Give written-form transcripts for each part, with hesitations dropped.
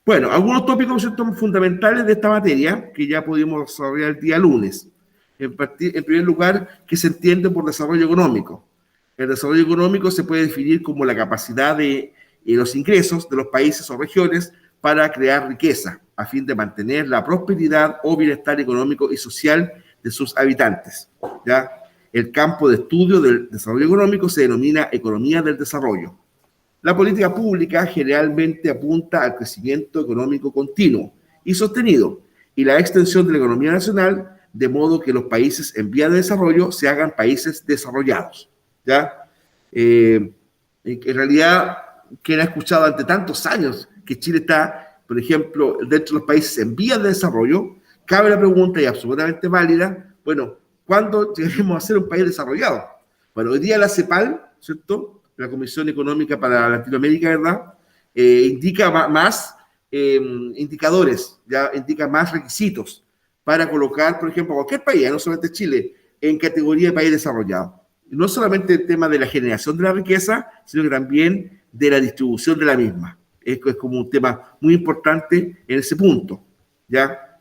Bueno, algunos tópicos, ¿cierto?, fundamentales de esta materia que ya pudimos desarrollar el día lunes. En primer lugar, ¿qué se entiende por desarrollo económico? El desarrollo económico se puede definir como la capacidad de los ingresos de los países o regiones para crear riqueza, a fin de mantener la prosperidad o bienestar económico y social de sus habitantes, ¿ya? El campo de estudio del desarrollo económico se denomina economía del desarrollo. La política pública generalmente apunta al crecimiento económico continuo y sostenido y la extensión de la economía nacional, de modo que los países en vía de desarrollo se hagan países desarrollados, ¿ya? En realidad, quien ha escuchado ante tantos años que Chile está, por ejemplo, dentro de los países en vías de desarrollo, cabe la pregunta, y absolutamente válida, bueno, ¿cuándo llegaremos a ser un país desarrollado? Bueno, hoy día la CEPAL, ¿cierto?, la Comisión Económica para Latinoamérica, ¿verdad?, indica más indicadores, ya indica más requisitos para colocar, por ejemplo, a cualquier país, no solamente Chile, en categoría de país desarrollado. No solamente el tema de la generación de la riqueza, sino que también de la distribución de la misma. Es como un tema muy importante en ese punto, ¿ya?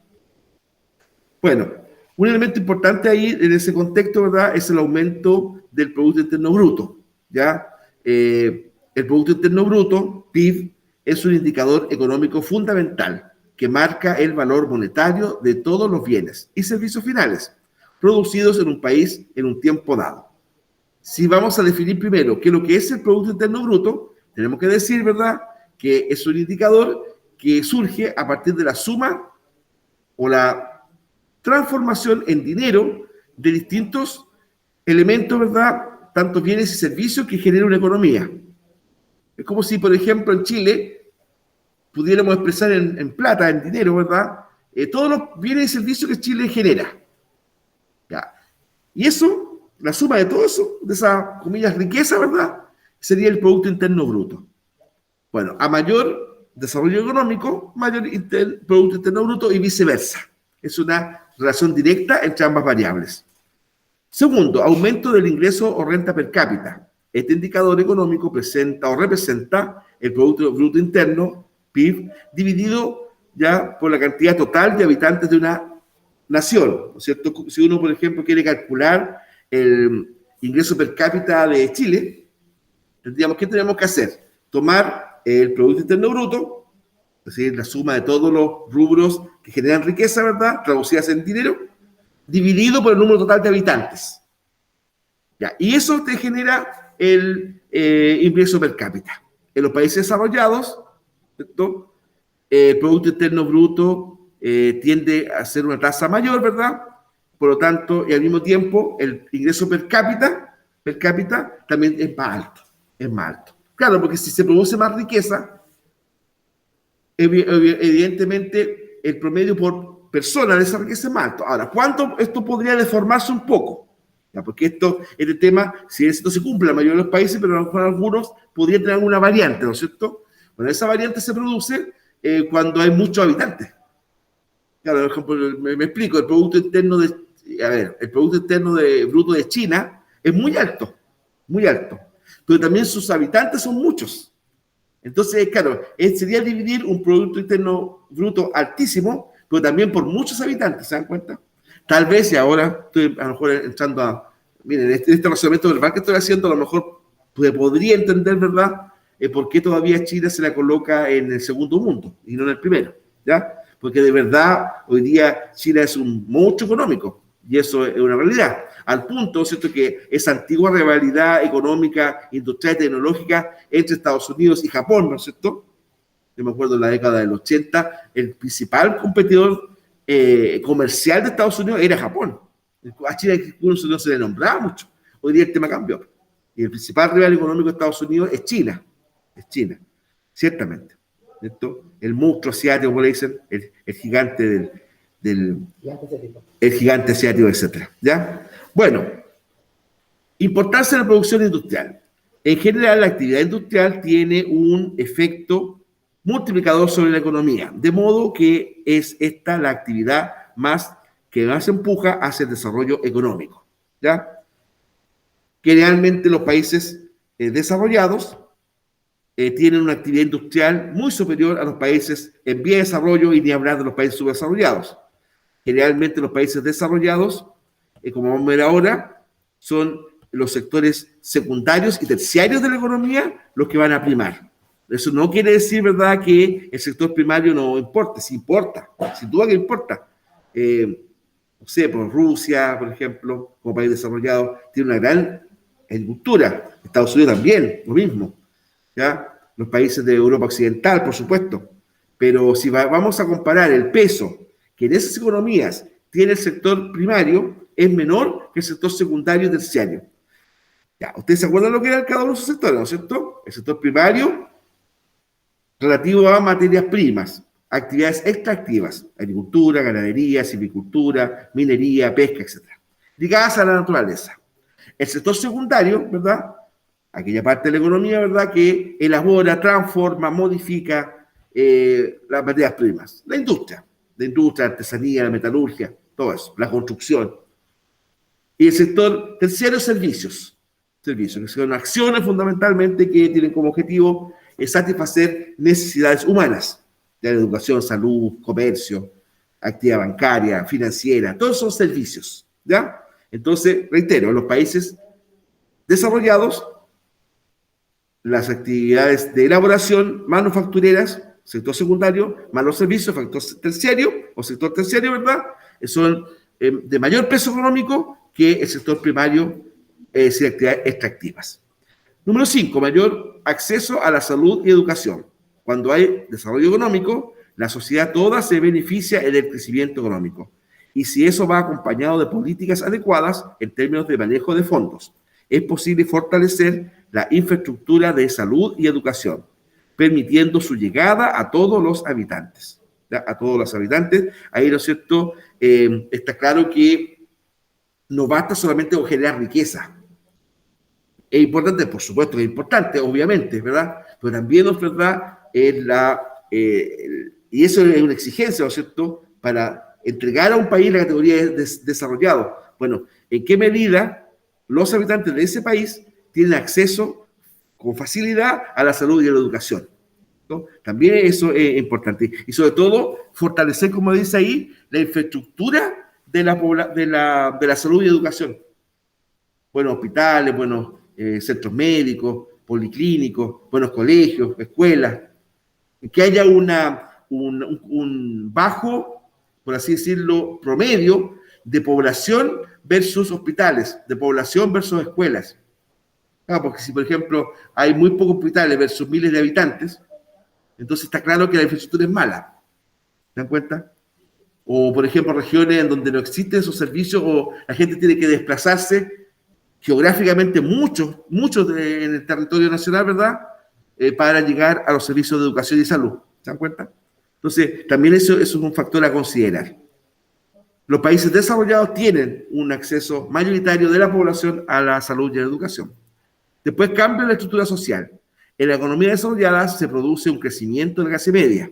Bueno, un elemento importante ahí en ese contexto, ¿verdad?, es el aumento del Producto Interno Bruto, ¿ya? El Producto Interno Bruto, PIB, es un indicador económico fundamental que marca el valor monetario de todos los bienes y servicios finales producidos en un país en un tiempo dado. Si vamos a definir primero qué es lo que es el Producto Interno Bruto, tenemos que decir, ¿verdad?, que es un indicador que surge a partir de la suma o la transformación en dinero de distintos elementos, ¿verdad?, tanto bienes y servicios que genera una economía. Es como si, por ejemplo, en Chile pudiéramos expresar en plata, en dinero, ¿verdad?, todos los bienes y servicios que Chile genera. ¿Ya? Y eso, la suma de todo eso, de esa, comillas, riqueza, ¿verdad?, sería el Producto Interno Bruto. Bueno, a mayor desarrollo económico, mayor Producto Interno Bruto y viceversa. Es una relación directa entre ambas variables. Segundo, aumento del ingreso o renta per cápita. Este indicador económico presenta o representa el Producto Bruto Interno, PIB, dividido ya por la cantidad total de habitantes de una nación, ¿no es cierto? Si uno, por ejemplo, quiere calcular el ingreso per cápita de Chile, ¿qué tenemos que hacer? Tomar el Producto Interno Bruto, es decir, la suma de todos los rubros que generan riqueza, ¿verdad?, traducidas en dinero, dividido por el número total de habitantes. ¿Ya? Y eso te genera el ingreso per cápita. En los países desarrollados, ¿cierto?, el Producto Interno Bruto tiende a ser una tasa mayor, ¿verdad? Por lo tanto, y al mismo tiempo, el ingreso per cápita también es más alto. Es más alto. Claro, porque si se produce más riqueza, evidentemente el promedio por persona de esa riqueza es más alto. Ahora, ¿cuánto esto podría deformarse un poco? ¿Ya? Porque este tema, si esto se cumple en la mayoría de los países, pero a lo mejor algunos podrían tener alguna variante, ¿no es cierto? Bueno, esa variante se produce cuando hay muchos habitantes. Claro, por ejemplo, me explico, el Producto Interno Bruto de China es muy alto, pero también sus habitantes son muchos. Entonces, claro, sería dividir un Producto Interno Bruto altísimo, pero también por muchos habitantes, ¿se dan cuenta? Tal vez, y ahora estoy a lo mejor entrando a... Miren, este razonamiento verbal que estoy haciendo, a lo mejor podría entender, ¿verdad?, por qué todavía China se la coloca en el segundo mundo y no en el primero, ¿ya? Porque de verdad, hoy día China es un monstruo económico, y eso es una realidad. Al punto, ¿cierto?, que esa antigua rivalidad económica, industrial y tecnológica entre Estados Unidos y Japón, ¿no es cierto? Yo me acuerdo en la década del 80, el principal competidor comercial de Estados Unidos era Japón. A China no se le nombraba mucho. Hoy día el tema cambió. Y el principal rival económico de Estados Unidos es China. Es China, ciertamente. ¿Cierto? El monstruo asiático, como le dicen, el gigante el gigante asiático, etc. ¿Ya? Bueno, importancia de la producción industrial. En general, la actividad industrial tiene un efecto multiplicador sobre la economía, de modo que es esta la actividad que más empuja hacia el desarrollo económico, ¿ya? Generalmente los países desarrollados tienen una actividad industrial muy superior a los países en vía de desarrollo y ni hablar de los países subdesarrollados. Generalmente los países desarrollados, como vamos a ver ahora, son los sectores secundarios y terciarios de la economía los que van a primar. Eso no quiere decir, ¿verdad?, que el sector primario no importe, sí importa, sin duda que importa. No sé, por Rusia, por ejemplo, como país desarrollado, tiene una gran agricultura. Estados Unidos también, lo mismo. ¿Ya? Los países de Europa Occidental, por supuesto. Pero si vamos a comparar el peso que en esas economías tiene el sector primario, es menor que el sector secundario y terciario. Ya, ustedes se acuerdan lo que era cada uno de esos sectores, ¿no es cierto? El sector primario relativo a materias primas, actividades extractivas, agricultura, ganadería, silvicultura, minería, pesca, etc. Ligadas a la naturaleza. El sector secundario, ¿verdad?, aquella parte de la economía, ¿verdad?, que elabora, transforma, modifica las materias primas. La industria, la artesanía, la metalurgia, todo eso, la construcción. Y el sector terciario, servicios, que son acciones fundamentalmente que tienen como objetivo satisfacer necesidades humanas, de educación, salud, comercio, actividad bancaria, financiera, todos son servicios, ¿ya? Entonces, reitero, en los países desarrollados, las actividades de elaboración manufactureras, sector secundario, más los servicios, sector terciario, ¿verdad?, son de mayor peso económico que el sector primario sin actividades extractivas. Número 5, mayor acceso a la salud y educación. Cuando hay desarrollo económico, la sociedad toda se beneficia del crecimiento económico. Y si eso va acompañado de políticas adecuadas en términos de manejo de fondos, es posible fortalecer la infraestructura de salud y educación, permitiendo su llegada a todos los habitantes. ¿Ya? A todos los habitantes. Ahí, ¿no es cierto?, está claro que no basta solamente con generar riqueza. Es importante, por supuesto que es importante, obviamente, ¿verdad? Pero también, ¿no es verdad?, y eso es una exigencia, ¿no es cierto?, para entregar a un país la categoría de desarrollado. Bueno, ¿en qué medida los habitantes de ese país tienen acceso con facilidad a la salud y a la educación? ¿No? También eso es importante. Y sobre todo, fortalecer, como dice ahí, la infraestructura de la salud y educación. Buenos hospitales, buenos centros médicos, policlínicos, buenos colegios, escuelas. Que haya un bajo, por así decirlo, promedio de población versus hospitales, de población versus escuelas. Porque si, por ejemplo, hay muy pocos hospitales versus miles de habitantes, entonces está claro que la infraestructura es mala. ¿Se dan cuenta? O, por ejemplo, regiones en donde no existen esos servicios o la gente tiene que desplazarse geográficamente mucho en el territorio nacional, ¿verdad?, para llegar a los servicios de educación y salud. ¿Se dan cuenta? Entonces, también eso es un factor a considerar. Los países desarrollados tienen un acceso mayoritario de la población a la salud y a la educación. Después cambia la estructura social. En la economía desarrollada se produce un crecimiento de la clase media,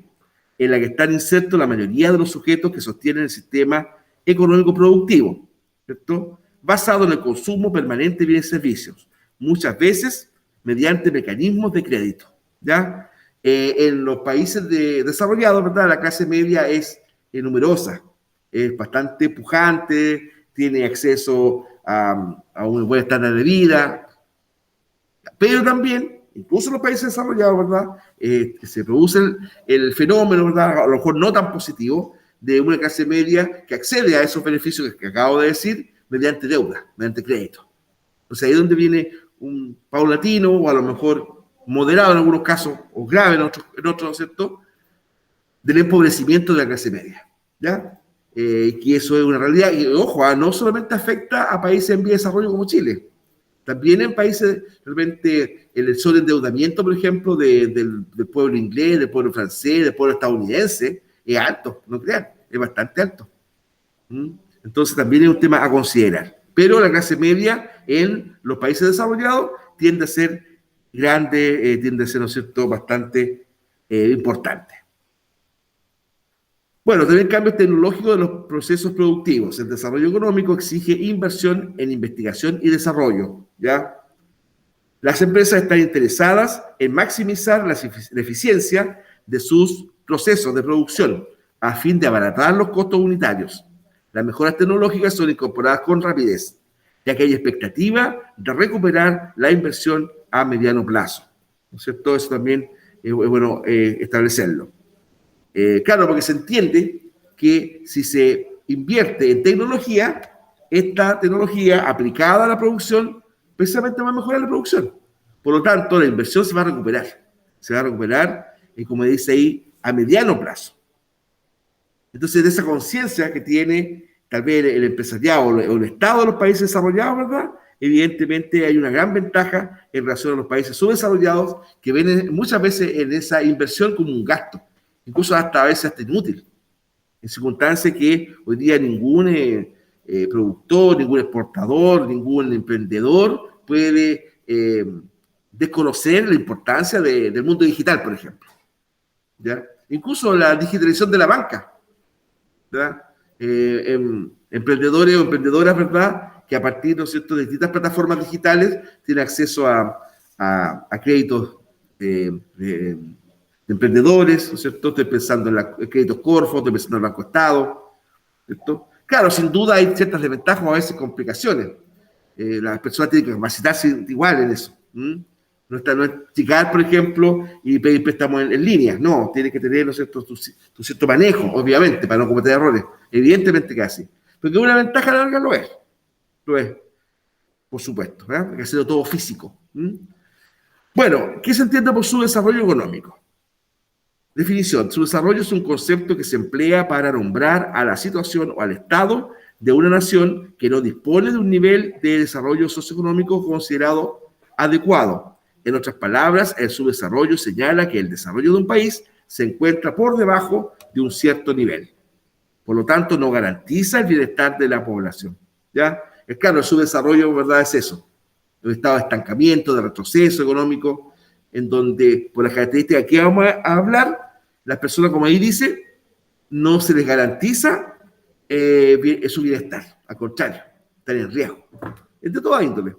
en la que están insertos la mayoría de los sujetos que sostienen el sistema económico productivo, ¿cierto?, basado en el consumo permanente de bienes y servicios, muchas veces mediante mecanismos de crédito, ¿ya? En los países desarrollados, ¿verdad?, la clase media es numerosa, es bastante pujante, tiene acceso a un buen estándar de vida, pero también, incluso en los países desarrollados, ¿verdad?, se produce el fenómeno, ¿verdad?, a lo mejor no tan positivo, de una clase media que accede a esos beneficios que acabo de decir mediante deuda, mediante crédito. O sea, ahí es donde viene un paulatino o a lo mejor moderado en algunos casos o grave en otros, ¿cierto?, del empobrecimiento de la clase media, ¿ya? Que eso es una realidad y, ojo, no solamente afecta a países en vía de desarrollo como Chile, también en países, realmente, el sobreendeudamiento, por ejemplo, del pueblo inglés, del pueblo francés, del pueblo estadounidense, es alto, no crean, es bastante alto. Entonces también es un tema a considerar. Pero la clase media en los países desarrollados tiende a ser grande, tiende a ser, ¿no es cierto?, bastante importante. Bueno, también cambios tecnológicos de los procesos productivos. El desarrollo económico exige inversión en investigación y desarrollo, ¿ya? Las empresas están interesadas en maximizar la eficiencia de sus procesos de producción a fin de abaratar los costos unitarios. Las mejoras tecnológicas son incorporadas con rapidez, ya que hay expectativa de recuperar la inversión a mediano plazo. ¿No es cierto? Eso también es bueno establecerlo. Claro, porque se entiende que si se invierte en tecnología, esta tecnología aplicada a la producción precisamente va a mejorar la producción. Por lo tanto, la inversión se va a recuperar. Se va a recuperar, como dice ahí, a mediano plazo. Entonces, de esa conciencia que tiene tal vez el empresariado o el Estado de los países desarrollados, ¿verdad? Evidentemente hay una gran ventaja en relación a los países subdesarrollados que ven muchas veces en esa inversión como un gasto, incluso hasta a veces hasta inútil, en circunstancias que hoy día ningún productor, ningún exportador, ningún emprendedor puede desconocer la importancia del mundo digital, por ejemplo. ¿Ya? Incluso la digitalización de la banca. ¿Verdad? Emprendedores o emprendedoras, ¿verdad?, que a partir, ¿no es cierto?, de distintas plataformas digitales tienen acceso a créditos de emprendedores, ¿no es cierto? Estoy pensando en créditos Corfo, estoy pensando en el Banco Estado, ¿cierto? Claro, sin duda hay ciertas desventajas o a veces complicaciones. Las personas tienen que capacitarse igual en eso. No es llegar, por ejemplo, y pedir préstamos en línea. No, tiene que tener, ¿no es cierto?, tu cierto manejo, obviamente, para no cometer errores. Evidentemente que así. Porque una ventaja larga lo es. Lo es, por supuesto. ¿Verdad? Hay que hacerlo todo físico. Bueno, ¿qué se entiende por subdesarrollo económico? Definición. Subdesarrollo es un concepto que se emplea para nombrar a la situación o al estado de una nación que no dispone de un nivel de desarrollo socioeconómico considerado adecuado. En otras palabras, el subdesarrollo señala que el desarrollo de un país se encuentra por debajo de un cierto nivel. Por lo tanto, no garantiza el bienestar de la población. ¿Ya? Es claro, el subdesarrollo, ¿verdad?, es eso. Un estado de estancamiento, de retroceso económico, en donde, por las características que vamos a hablar, las personas, como ahí dice, no se les garantiza su bienestar. Al contrario, están en riesgo. Entre toda índole.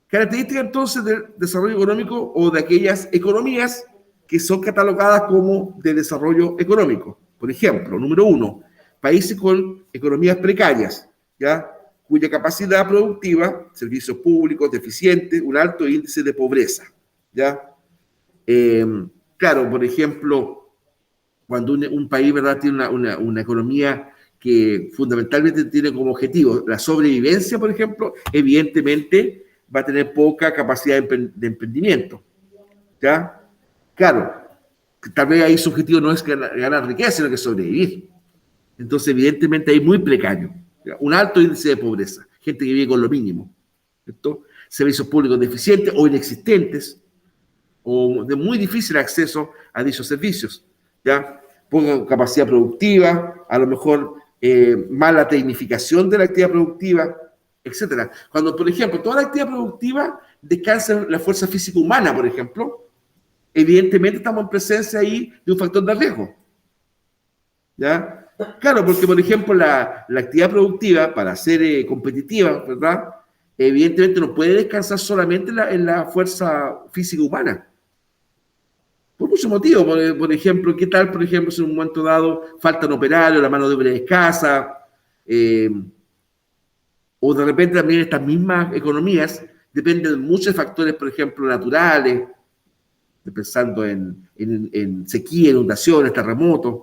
Características entonces del desarrollo económico o de aquellas economías que son catalogadas como de desarrollo económico. Por ejemplo, número 1, países con economías precarias, ¿ya?, cuya capacidad productiva, servicios públicos deficientes, un alto índice de pobreza. ¿Ya? Claro, por ejemplo, cuando un país, ¿verdad?, tiene una economía que fundamentalmente tiene como objetivo la sobrevivencia, por ejemplo, evidentemente va a tener poca capacidad de emprendimiento. ¿Ya? Claro, tal vez ahí su objetivo no es ganar riqueza, sino que sobrevivir. Entonces, evidentemente, ahí muy precario. ¿Ya? Un alto índice de pobreza, gente que vive con lo mínimo. ¿Cierto? Servicios públicos deficientes o inexistentes, o de muy difícil acceso a dichos servicios. ¿Ya? Poca capacidad productiva, a lo mejor mala tecnificación de la actividad productiva, etcétera. Cuando, por ejemplo, toda la actividad productiva descansa en la fuerza física humana, por ejemplo, evidentemente estamos en presencia ahí de un factor de riesgo. ¿Ya? Claro, porque, por ejemplo, la actividad productiva, para ser competitiva, ¿verdad?, evidentemente no puede descansar solamente en la fuerza física humana. Por muchos motivos. Por ejemplo, ¿qué tal, por ejemplo, si en un momento dado faltan operarios, la mano de obra es escasa? O de repente también estas mismas economías dependen de muchos factores, por ejemplo, naturales, pensando en sequía, inundaciones, terremotos,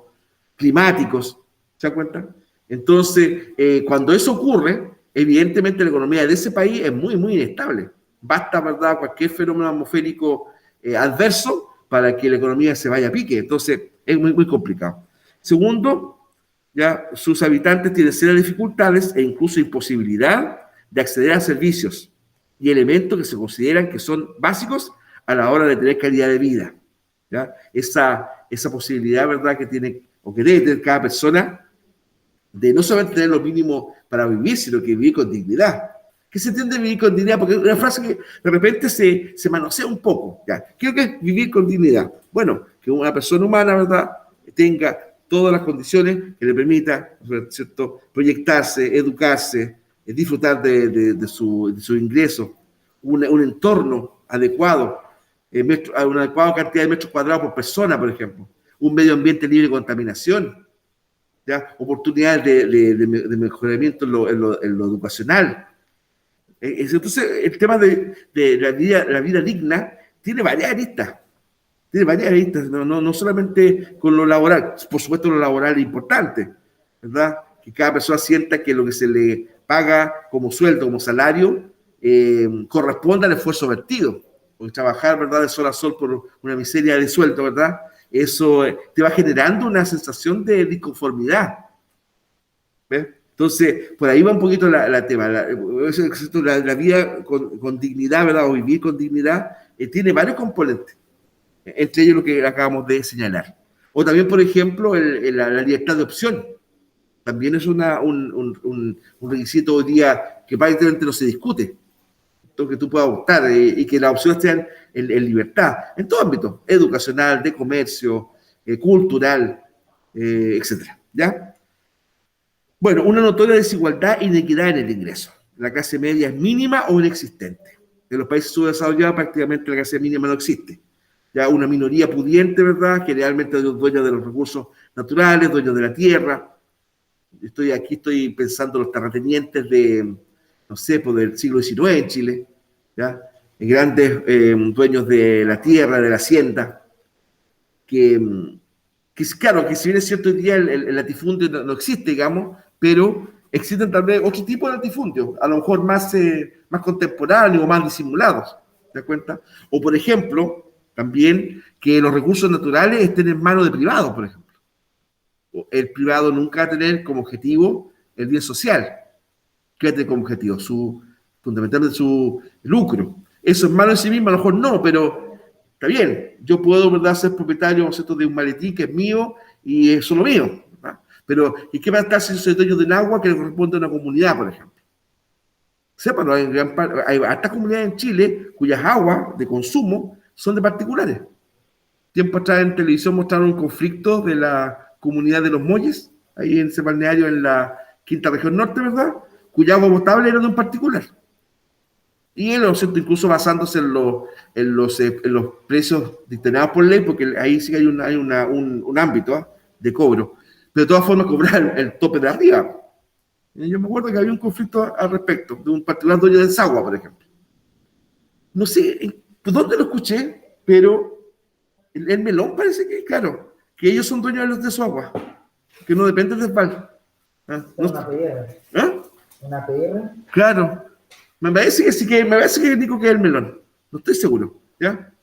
climáticos, ¿se dan cuenta? Entonces, cuando eso ocurre, evidentemente la economía de ese país es muy, muy inestable. Basta, ¿verdad?, cualquier fenómeno atmosférico adverso para que la economía se vaya a pique. Entonces, es muy, muy complicado. Segundo, ya sus habitantes tienen serias dificultades e incluso imposibilidad de acceder a servicios y elementos que se consideran que son básicos a la hora de tener calidad de vida. ¿Ya? Esa posibilidad, ¿verdad?, que tiene o que debe tener cada persona de no solamente tener lo mínimo para vivir, sino que vivir con dignidad. ¿Qué se entiende vivir con dignidad? Porque es una frase que de repente se manosea un poco. ¿Ya? ¿Qué es vivir con dignidad? Bueno, que una persona humana, ¿verdad?, tenga todas las condiciones que le permita, ¿cierto?, proyectarse, educarse, disfrutar de su ingreso, un entorno adecuado, a una adecuada cantidad de metros cuadrados por persona, por ejemplo, un medio ambiente libre de contaminación, ¿ya? Oportunidades de mejoramiento en lo educacional. Entonces, el tema de la vida digna tiene varias aristas. Tiene varias aristas, no solamente con lo laboral. Por supuesto, lo laboral es importante, ¿verdad? Que cada persona sienta que lo que se le paga como sueldo, como salario, corresponde al esfuerzo vertido. Porque trabajar, ¿verdad?, de sol a sol por una miseria de sueldo, ¿verdad? Eso te va generando una sensación de disconformidad. ¿Ves? Entonces, por ahí va un poquito la tema. La vida con dignidad, ¿verdad? O vivir con dignidad, tiene varios componentes, entre ellos lo que acabamos de señalar. O también, por ejemplo, la libertad de opción. También es un requisito hoy día que prácticamente no se discute. Que tú puedas optar y que las opciones sean en libertad, en todo ámbito, educacional, de comercio, cultural, etcétera. ¿Ya? Bueno, una notoria desigualdad e inequidad en el ingreso. La clase media es mínima o inexistente. En los países subdesarrollados prácticamente la clase mínima no existe. Ya una minoría pudiente, ¿verdad?, que realmente son dueños de los recursos naturales, dueños de la tierra. Estoy pensando en los terratenientes no sé, pues del siglo XIX en Chile, ¿ya? Grandes dueños de la tierra, de la hacienda, que, claro, que si bien es cierto hoy día el latifundio no existe, digamos, pero existen también otro tipo de latifundios, a lo mejor más contemporáneos o más disimulados, ¿te das cuenta? O, por ejemplo, también que los recursos naturales estén en manos de privados, por ejemplo. El privado nunca va a tener como objetivo el bien social, que tiene como objetivo fundamentalmente su lucro. Eso es malo en sí mismo, a lo mejor no, pero está bien. Yo puedo, ¿verdad?, ser propietario, ¿cierto?, de un maletín que es mío y es solo mío, ¿verdad? Pero ¿y qué va a estar si yo soy dueño del agua que le corresponde a una comunidad, por ejemplo? Sépanlo, hay hartas comunidades en Chile cuyas aguas de consumo son de particulares. Tiempo atrás en televisión mostraron un conflicto de la comunidad de Los Molles, ahí en ese balneario en la quinta región norte, ¿verdad?, cuya agua potable era de un particular. Y él, incluso basándose en los precios dictaminados por ley, porque ahí sí que hay un ámbito de cobro. Pero de todas formas, cobrar el tope de arriba. Y yo me acuerdo que había un conflicto al respecto, de un particular dueño de Desagua, por ejemplo. No sé dónde lo escuché, pero el Melón parece que, claro, que ellos son dueños de su agua, que no depende del Val. ¿Ah? No, una piedra. ¿Ah? Una piedra. Claro. Me parece que sí, me parece que digo que es el Melón. No estoy seguro, ¿ya?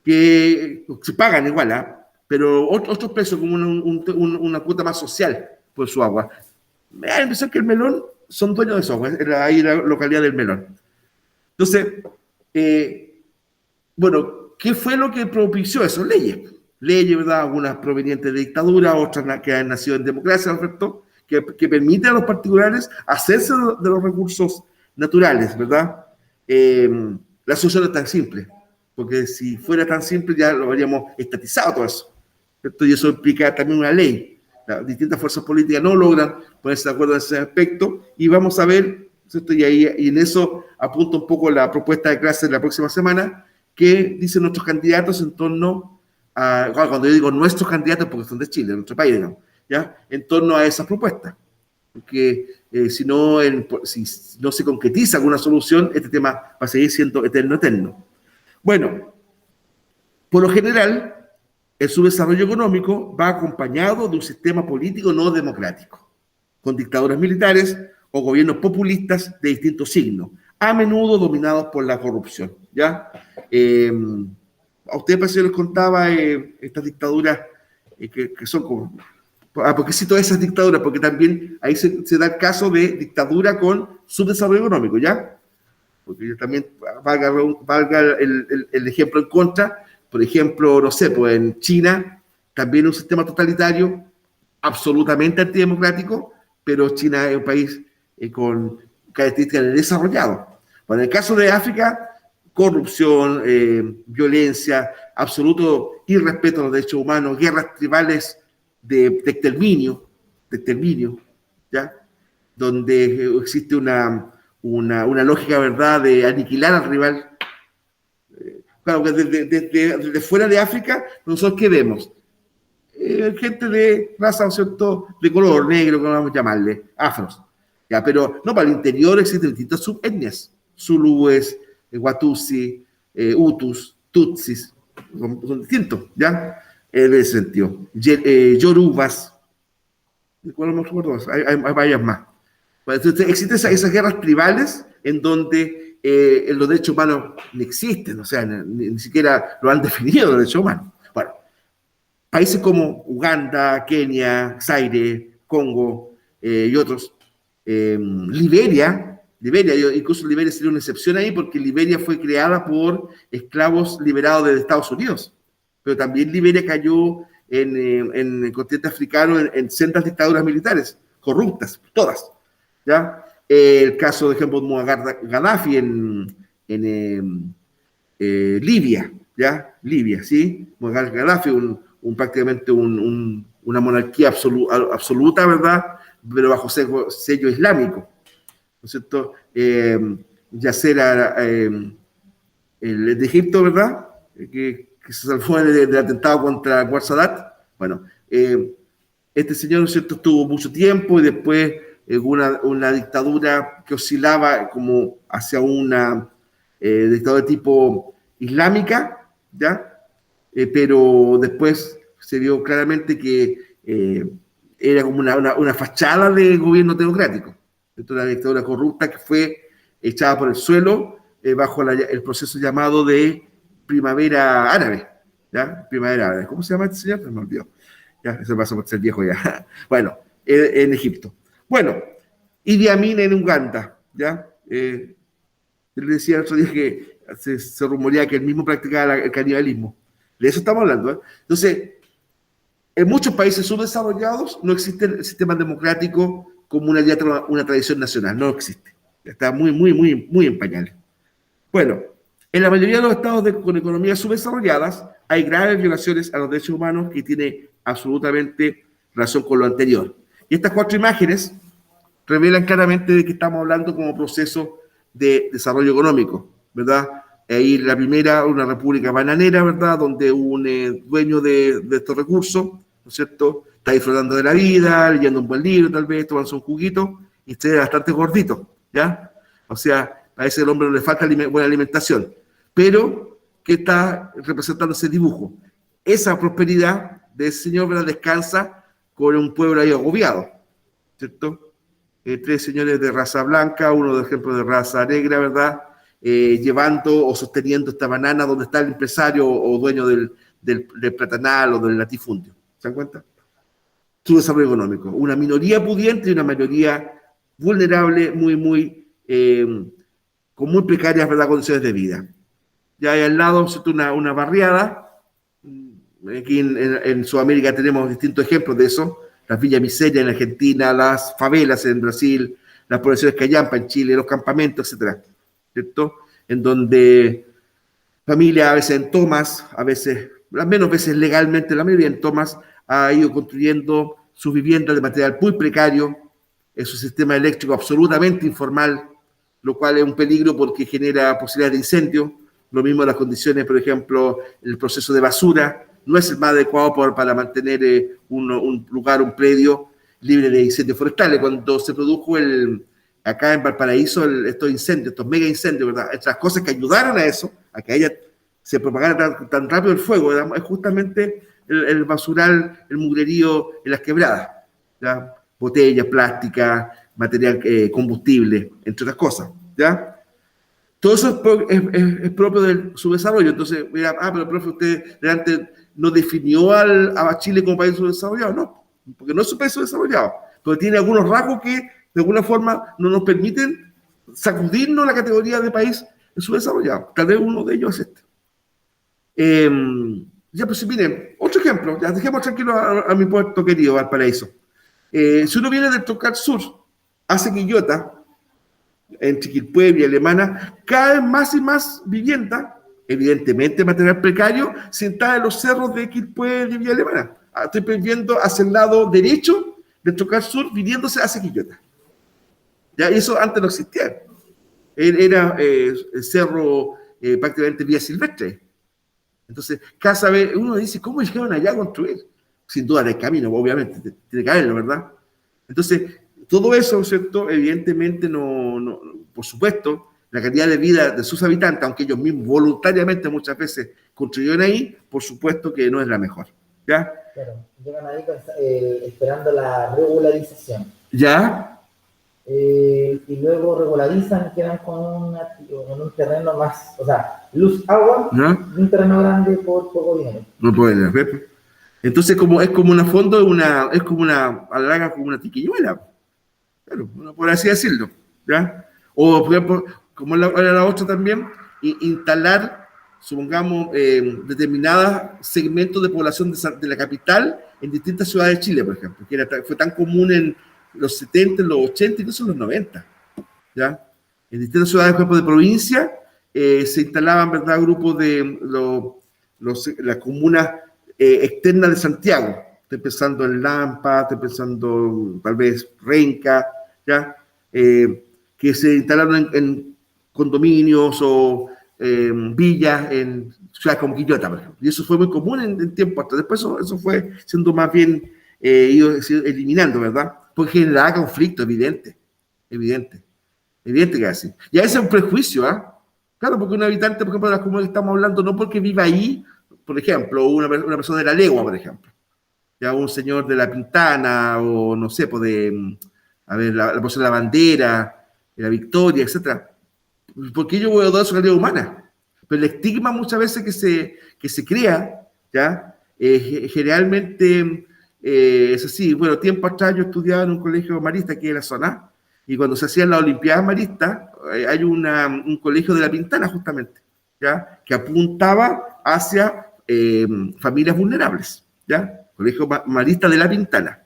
Que se pagan igual, ¿ah? Pero otros precios, como una cuota más social por su agua. Me da la impresión que el Melón son dueños de su agua, ahí en la localidad del Melón. Entonces, bueno, ¿qué fue lo que propició eso? Leyes, ¿verdad? Algunas provenientes de dictadura, otras que han nacido en democracia, ¿cierto?, que permiten a los particulares hacerse de los recursos naturales, ¿verdad? La solución no es tan simple, porque si fuera tan simple ya lo habríamos estatizado todo eso, ¿cierto? Y eso implica también una ley. Las distintas fuerzas políticas no logran ponerse de acuerdo en ese aspecto y vamos a ver, ¿cierto? Y en eso apunta un poco la propuesta de clase de la próxima semana, que dicen nuestros candidatos en torno a, cuando yo digo nuestros candidatos, porque son de Chile, de nuestro país, ¿no?, ¿ya?, en torno a esas propuestas. Porque si no se concretiza alguna solución, este tema va a seguir siendo eterno. Bueno, por lo general, el subdesarrollo económico va acompañado de un sistema político no democrático, con dictaduras militares o gobiernos populistas de distintos signos, a menudo dominados por la corrupción, ¿ya? A ustedes parece que les contaba estas dictaduras que son como... ¿Por qué cito esas dictaduras? Porque también ahí se da el caso de dictadura con subdesarrollo económico, ¿ya? Porque también valga el ejemplo en contra. Por ejemplo, no sé, pues en China también un sistema totalitario absolutamente antidemocrático, pero China es un país con características desarrollado. Bueno, en el caso de África, corrupción, violencia, absoluto irrespeto a los derechos humanos, guerras tribales de exterminio, ¿ya? Donde existe una lógica, ¿verdad?, de aniquilar al rival. Claro, que desde fuera de África, nosotros ¿qué vemos? Gente de raza, ¿no es cierto?, de color negro, como vamos a llamarle, afros. ¿Ya? Pero no, para el interior existen distintas subetnias. Zulúes, Watusi, Hutus, Tutsis, son distintos, ¿ya? En ese sentido. Yorubas, ¿de cuál no me recuerdo? Hay varias más. Bueno, entonces, existen esas guerras tribales en donde los derechos humanos no existen, o sea, ni siquiera lo han definido los derechos humanos. Bueno, países como Uganda, Kenia, Zaire, Congo y otros, Liberia, incluso Liberia sería una excepción ahí porque Liberia fue creada por esclavos liberados de Estados Unidos, pero también Liberia cayó en el continente africano en sendas dictaduras militares, corruptas, todas. ¿Ya? El caso, de ejemplo, de Muammar Gaddafi en Libia, ¿ya? Libia, ¿sí? Muammar Gaddafi, prácticamente una monarquía absoluta, ¿verdad? Pero bajo sello islámico, ¿no es cierto? Yasser el de Egipto, ¿verdad? Que se salvó del atentado contra Anwar Sadat. Bueno, este señor, ¿no es cierto?, estuvo mucho tiempo y después una dictadura que oscilaba como hacia una dictadura de tipo islámica, ¿ya? Pero después se vio claramente que era como una fachada de gobierno democrático. Esto era una dictadura corrupta que fue echada por el suelo bajo el proceso llamado de primavera árabe, ¿ya? Primavera árabe. ¿Cómo se llama este señor? Me olvidó. Ya, eso pasa por ser viejo ya. Bueno, en Egipto. Bueno, Idi Amin en Uganda, ¿ya? Él decía el otro día que se rumorea que él mismo practicaba el canibalismo. De eso estamos hablando, ¿eh? Entonces, en muchos países subdesarrollados no existe el sistema democrático como una tradición nacional, no existe. Está muy en pañales. Bueno, en la mayoría de los estados con economías subdesarrolladas hay graves violaciones a los derechos humanos que tienen absolutamente relación con lo anterior. Y estas 4 imágenes revelan claramente de que estamos hablando como proceso de desarrollo económico, ¿verdad? Ahí la primera, una república bananera, ¿verdad?, donde un dueño de estos recursos, ¿no es cierto?, está disfrutando de la vida, leyendo un buen libro tal vez, tomando un juguito, y esté bastante gordito, ¿ya? O sea, a ese hombre no le falta buena alimentación, pero ¿qué está representando ese dibujo? Esa prosperidad de ese señor, ¿verdad?, descansa con un pueblo ahí agobiado, ¿cierto? 3 señores de raza blanca, uno de ejemplo de raza negra, ¿verdad?, llevando o sosteniendo esta banana donde está el empresario o dueño del platanal o del latifundio. ¿Se dan cuenta? Su desarrollo económico. Una minoría pudiente y una mayoría vulnerable, con muy precarias, ¿verdad?, condiciones de vida. Ya hay al lado, ¿cierto?, una barriada. Aquí en Sudamérica tenemos distintos ejemplos de eso. Las villas miserias en Argentina, las favelas en Brasil, las poblaciones callampa en Chile, los campamentos, etcétera, ¿cierto? En donde familia, a veces en tomas, a veces, las menos veces legalmente, la mayoría en tomas, ha ido construyendo sus viviendas de material muy precario, es un sistema eléctrico absolutamente informal, lo cual es un peligro porque genera posibilidades de incendio. Lo mismo las condiciones, por ejemplo, el proceso de basura no es el más adecuado para mantener un lugar, un predio libre de incendios forestales. Cuando se produjo acá en Valparaíso estos incendios, estos mega incendios, ¿verdad?, estas cosas que ayudaron a eso, a que se propagara tan rápido el fuego, ¿verdad?, es justamente el basural, el mugrerío en las quebradas, ¿ya? Botellas, plástica, material combustible, entre otras cosas, ¿ya? Todo eso es propio del subdesarrollo. Entonces, mira, pero profe, usted delante no definió a Chile como país subdesarrollado. No, porque no es un país subdesarrollado, pero tiene algunos rasgos que de alguna forma no nos permiten sacudirnos la categoría de país subdesarrollado. Tal vez uno de ellos es este. Ya, pues miren, otro ejemplo, ya dejemos tranquilo a mi puerto querido, Valparaíso. Si uno viene del Tocar Sur hacia Quillota, en Chiquilpuebla y Alemana, cada vez más y más vivienda, evidentemente material precario, sentada en los cerros de Quilpué y Villa Alemana. Estoy viendo hacia el lado derecho del Tocar Sur, viniéndose hacia Quillota. Ya, y eso antes no existía. Era el cerro prácticamente vía silvestre. Entonces, cada vez uno dice, ¿cómo llegaron allá a construir? Sin duda, el camino, obviamente, tiene que haberlo, ¿verdad? Entonces, todo eso, ¿cierto? Evidentemente, por supuesto, la calidad de vida de sus habitantes, aunque ellos mismos voluntariamente muchas veces construyeron ahí, por supuesto que no es la mejor, ¿ya? Claro, llegan ahí esperando la regularización. ¿Ya? Y luego regularizan y quedan con un terreno más, o sea, luz, agua, ¿No? y un terreno grande por poco dinero. No pueden ver. Entonces, es como una fondo, es como una, alarga como una tiquiñuela, claro, por así decirlo, ¿ya? O, por ejemplo, como era la otra también, instalar, supongamos, determinados segmentos de población de la capital en distintas ciudades de Chile, por ejemplo, que fue tan común en los 70, en los 80, incluso en los 90, ¿ya? En distintas ciudades, por ejemplo, de provincia, se instalaban, ¿verdad?, grupos de las comunas externas de Santiago. Estoy pensando en Lampa, estoy pensando tal vez Renca, ¿ya? Que se instalaron en condominios o villas en ciudades como Quillota, por ejemplo. Y eso fue muy común en tiempo atrás. Después eso fue siendo más bien ido eliminando, ¿verdad? Porque generaba conflicto, evidente que es así. Y a ese es un prejuicio, ¿ah? ¿Eh? Claro, porque un habitante, por ejemplo, de la comuna que estamos hablando, no porque viva ahí, por ejemplo, una persona de la Legua, por ejemplo, ya un señor de la Pintana, o no sé, pues a ver, la persona de la Bandera, de la Victoria, etcétera. Porque yo voy a dar su calidad humana. Pero el estigma muchas veces que se crea, ¿ya? Generalmente es así. Bueno, tiempo atrás yo estudiaba en un colegio marista aquí en la zona, y cuando se hacían las Olimpiadas Maristas, hay un colegio de la Pintana, justamente, ¿ya? Que apuntaba hacia familias vulnerables, ¿ya? Colegio Marista de la Pintana.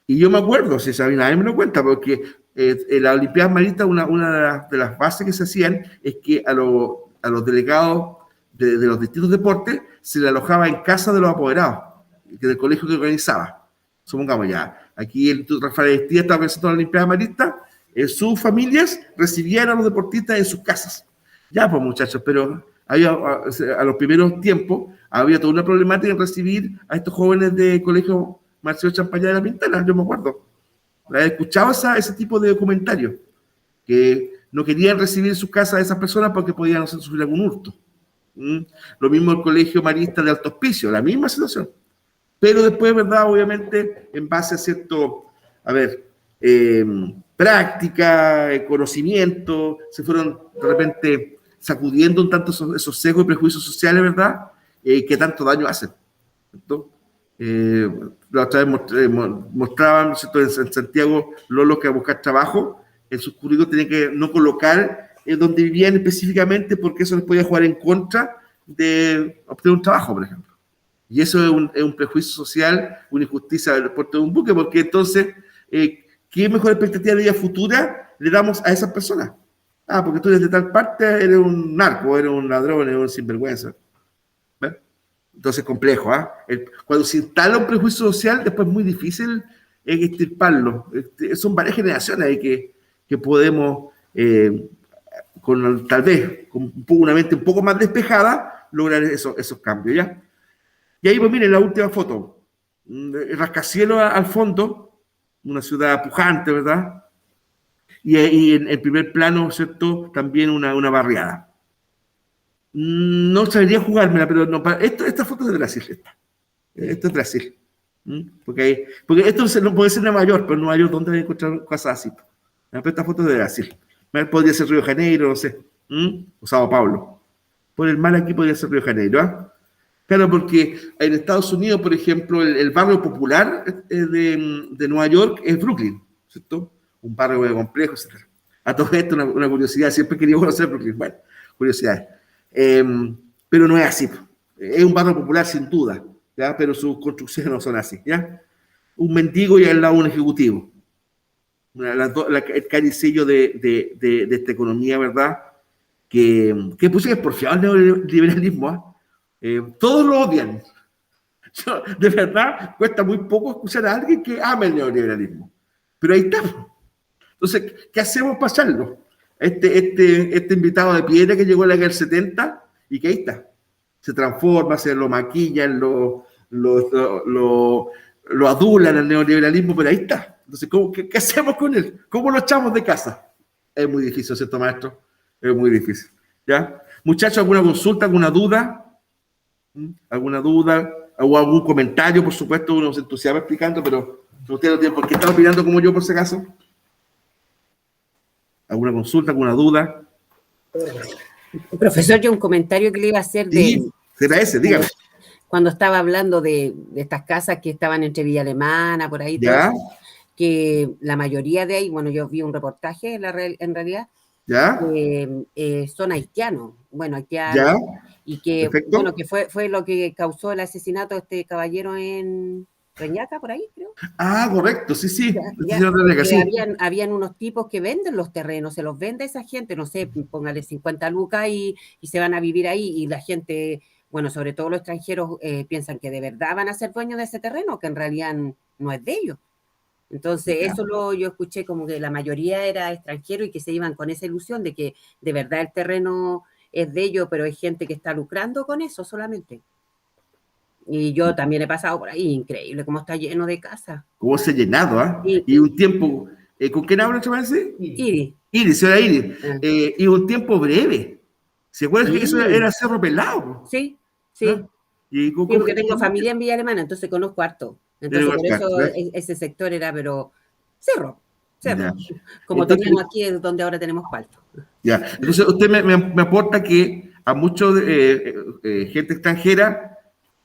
Y yo me acuerdo, si Sabina, nadie me lo cuenta, porque en la Olimpiada Marista una de las bases que se hacían es que a los delegados de los distintos deportes se le alojaba en casa de los apoderados, del colegio que organizaba. Supongamos ya, aquí el Rafael Estía estaba organizando la Olimpiada Marista, sus familias recibían a los deportistas en sus casas. Ya, pues muchachos, pero a los primeros tiempos había toda una problemática en recibir a estos jóvenes de colegio Marcelo Champañá de la Pintana, yo me acuerdo. Escuchaba ese tipo de comentarios, que no querían recibir en sus casas a esas personas porque podían sufrir algún hurto. Lo mismo el colegio marista de Alto Hospicio, la misma situación. Pero después, ¿verdad? Obviamente, en base a cierto, práctica, conocimiento, se fueron de repente sacudiendo un tanto esos sesgos y prejuicios sociales, ¿verdad? Que tanto daño hacen. ¿Cierto? La otra vez mostraban, ¿cierto?, en Santiago, los que a buscar trabajo, en sus currículos tenían que no colocar donde vivían específicamente, porque eso les podía jugar en contra de obtener un trabajo, por ejemplo. Y eso es un prejuicio social, una injusticia del puerto de un buque, porque entonces, ¿qué mejor expectativa de vida futura le damos a esas personas? Ah, porque tú desde tal parte eres un narco, eres un ladrón, eres un sinvergüenza. ¿Ves? Entonces, complejo, ¿ah? Cuando se instala un prejuicio social, después es muy difícil extirparlo. Son varias generaciones ahí que podemos, tal vez con una mente un poco más despejada, lograr esos cambios, ¿ya? Y ahí, pues miren, la última foto. Rascacielos al fondo, una ciudad pujante, ¿verdad? Y en el primer plano, ¿cierto? También una barriada. No sabría jugármela, pero no, esta foto es de Brasil. Esto es Brasil. Porque esto no puede ser Nueva York, pero en Nueva York, ¿dónde voy a encontrar cosas así? Pero esta foto es de Brasil. Podría ser Río de Janeiro, no sé. O Sao Paulo. Por el mal aquí podría ser Río de Janeiro, ¿ah? Claro, porque en Estados Unidos, por ejemplo, el barrio popular de Nueva York es Brooklyn, ¿cierto? Un barrio muy complejo, etc. A todo esto, una curiosidad, siempre quería conocer Brooklyn. Bueno, curiosidades. Pero no es así. Es un barrio popular sin duda, ¿ya? Pero sus construcciones no son así, ¿ya? Un mendigo y al lado un ejecutivo. El caricillo de esta economía, ¿verdad? Que puse que es porfiado el neoliberalismo, ¿eh? Todos lo odian. De verdad, cuesta muy poco escuchar a alguien que ame el neoliberalismo. Pero ahí está. Entonces, ¿qué hacemos para pasarlo? Este invitado de piedra que llegó en la guerra del 70 y que ahí está. se transforma, se lo maquillan, lo adulan al neoliberalismo, pero ahí está. Entonces, qué hacemos con él? ¿Cómo lo echamos de casa? Es muy difícil, ¿cierto, maestro? Es muy difícil. ¿Ya? Muchachos, ¿alguna consulta, alguna duda? ¿Alguna duda? ¿O algún comentario? Por supuesto, uno se entusiasma explicando, pero usted no tiene por qué estar opinando como yo, por si acaso. ¿Alguna consulta, alguna duda? Profesor, yo un comentario que le iba a hacer Sí, será ese, dígame. Cuando estaba hablando de estas casas que estaban entre Villa Alemana, por ahí, ¿Ya? todo, que la mayoría de ahí, bueno, yo vi un reportaje en realidad, ¿Ya? son haitianos, bueno, haitianos, ¿Ya? y que, Perfecto. bueno, que fue lo que causó el asesinato de este caballero en Reñaca, por ahí, creo. Ah, correcto, sí, sí. Ya, Sí, Rebeca, sí. habían unos tipos que venden los terrenos, se los vende esa gente, no sé, póngale 50 lucas y se van a vivir ahí, y la gente, bueno, sobre todo los extranjeros, piensan que de verdad van a ser dueños de ese terreno, que en realidad no es de ellos. Entonces, Ya. eso yo escuché como que la mayoría era extranjero y que se iban con esa ilusión de que de verdad el terreno es de ellos, pero hay gente que está lucrando con eso solamente. Y yo también he pasado por ahí, increíble cómo está lleno de casas. Cómo se ha llenado, ¿ah? Y un tiempo, ¿con quién habla, chaval? Iris. Iris, señora Iris. Y un tiempo breve. ¿Se acuerdan que eso era Cerro Pelado? Sí, sí. ¿Ah? Y Sí, porque tengo familia en Villa Alemana, entonces conozco harto. Entonces, por eso ese sector era, pero cerro. Ya. Como Entonces, teníamos aquí, es donde ahora tenemos palto. Ya. Entonces, usted me aporta que a muchos gente extranjera,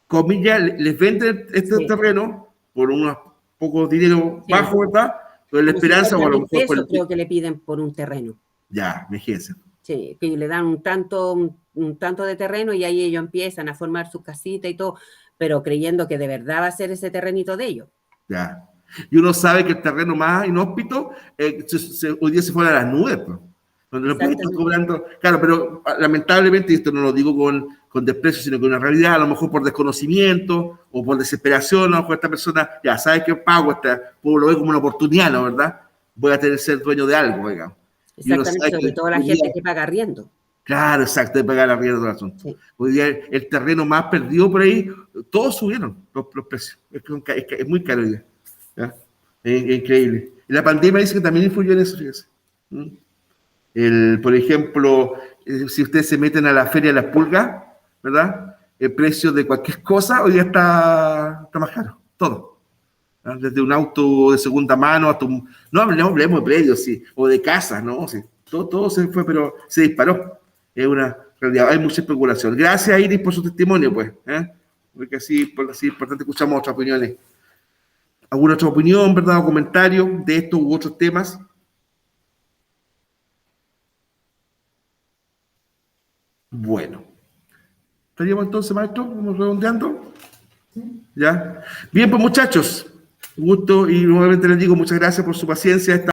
comillas, les venden este terreno por unos pocos dinero bajo, ¿verdad? Pero la esperanza, o a lo mejor por el... creo que le piden por un terreno. Ya, fíjense. Sí, que le dan un tanto de terreno y ahí ellos empiezan a formar su casita y todo, pero creyendo que de verdad va a ser ese terrenito de ellos. Ya. Y uno sabe que el terreno más inhóspito hoy día se fue a las nubes, pues. Donde no puede estar cobrando. Claro, pero lamentablemente, y esto no lo digo con desprecio, sino con una realidad, a lo mejor por desconocimiento o por desesperación, a lo mejor esta persona ya sabe que pago, lo ve como una oportunidad, ¿no? ¿Verdad? Voy a tener que ser dueño de algo, digamos. Exactamente, sobre todo la gente que paga arriendo. Claro, exacto, de pagar arriendo del asunto. Sí. Hoy día el terreno más perdido por ahí, todos subieron los precios. Es muy caro ya. ¿Ya? Es increíble. Y la pandemia dice que también influyó en eso, fíjese. Por ejemplo, si ustedes se meten a la feria de las pulgas, ¿verdad? El precio de cualquier cosa hoy día está más caro, todo. ¿No? Desde un auto de segunda mano hasta un... No hablemos de predios, sí, o de casas, ¿no? Sí, todo se fue, pero se disparó. Es una realidad, hay mucha especulación. Gracias, Iris, por su testimonio, pues. Porque así es importante escuchamos otras opiniones. ¿Alguna otra opinión, verdad, o comentario de estos u otros temas? Bueno. ¿Estaríamos entonces, maestro? ¿Vamos redondeando? Sí. ¿Ya? Bien, pues muchachos, un gusto y nuevamente les digo muchas gracias por su paciencia.